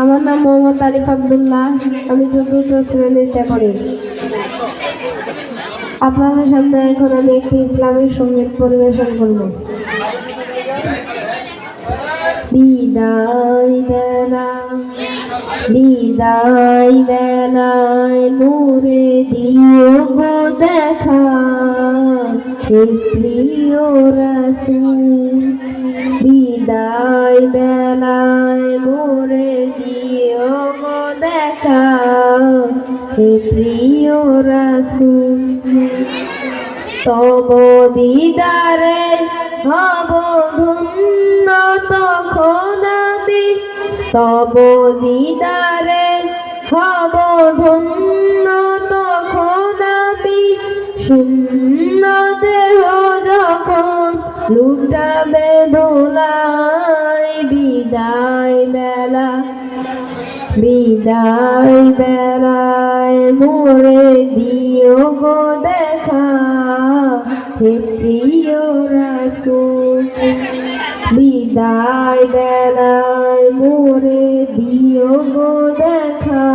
আমার নাম মোহাম্মদ আরিফ আব্দুল্লাহ। আমি চতুর্থ শ্রেণীতে পড়ি। আপনাদের সামনে এখন আমি একটি ইসলামিক সঙ্গীত পরিবেশন করব। বিদায় বেলা বিদায় বেলায় মোরে দিও গো দেখা, প্রিয় রাসূল। বিদায় বেলায় মোরে দিও গো দেখা, প্রিয় রাসূল। তব দিদারে হব ধন্য তখন আমি, তব দিদারে হব ধন্য তখন আমি। শূন্য দেহ যখন লুটাবে দোলায়, বিদায় বেলা বিদায় বেলায় মোরে দিও গো দেখা, প্রিয় রাসূল। বিদায় বেলায় মোরে দিও গো দেখা,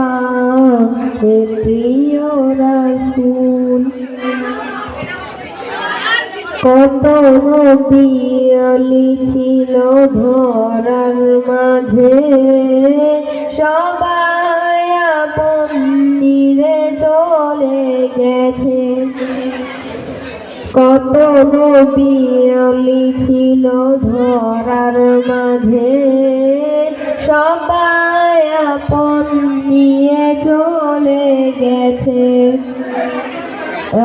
প্রিয় রাসূল। কত নবী অলি ছিল ধরার মাঝে, সবাই আপন নিরে চলে গেছে। কত নবী অলি ছিল ধরার মাঝে, সবাই আপন নিয়ে চলে গেছে।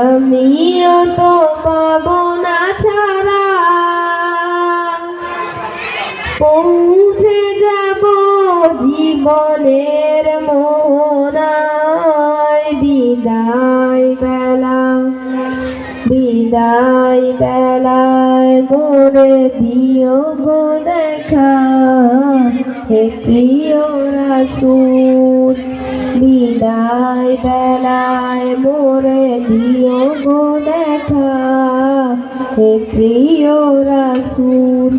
আমিও তো পাবো না ছাড়া, পৌঁছে যাব জীবনের মোহনায়। বিদায় বেলা বিদায় বেলায় মোরে দিও গো দেখা, প্রিয় রাসূল। বিদায় বেলায় মোরে দিও গো দেখা, প্রিয় রাসূল।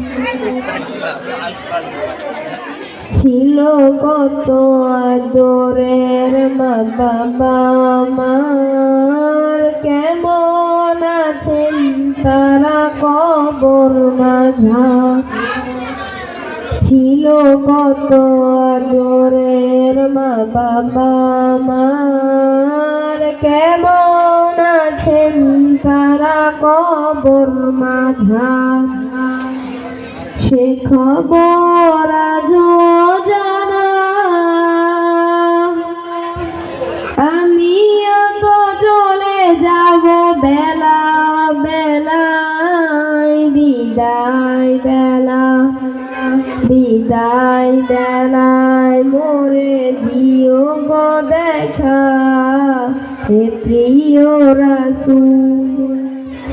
ছিল কত আদরের মা বাবা আমার, কেমন আছেন তারা কবর মাঝা। ছিল কত আদরের মা বাবা আমার, কেমন আছেন তারা কবর মাঝা। সে খবর আজও জানা, আমিও তো চলে যাব বেলা বেলায়। বিদায় বেলা বিদায় বেলায় মোরে দিও গো দেখা, প্রিয় রাসূল।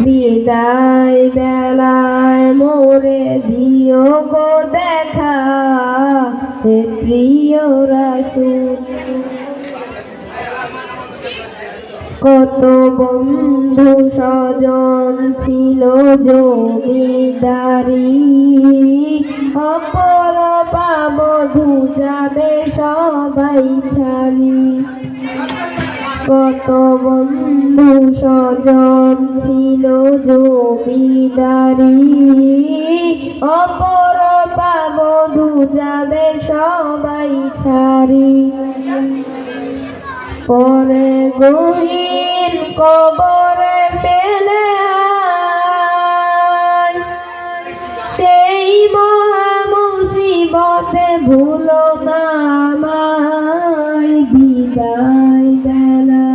বিদায় বেলায় মোরে দিও গো দেখা, প্রিয় রাসূল। কত বন্ধু স্বজন ছিল জমিদারি, অপর বধূ যাবে সবাই ছাড়ি। কত বন্ধু স্বজন ছিল জমিদারি, অপর বধূ যাবে সবাই ছাড়ি। পরে গহীন কবরে ফেলে সেই মহা মুসিবতে ভুলো না আমায়। বিদায় বেলা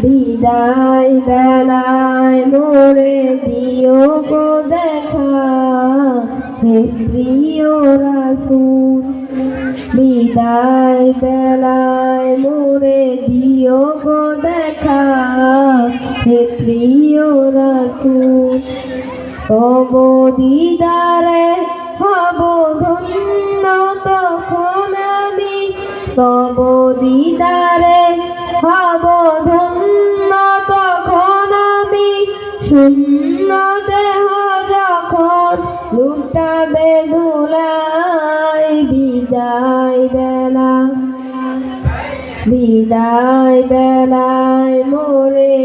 বিদায় বেলায় মোরে দিও গো দেখা, প্রিয় রাসূল। বিদায় বেলায় মোরে দিও গো দেখা, প্রিয় রাসূল। তব দিদারে হব ধন্য তখন আমি, তব দিদারে হব ধন্য তখন আমি। শূন্য দেহ যখন লুটাবে দোলায় বিদায় বেলা বিদায় বেলায় মোরে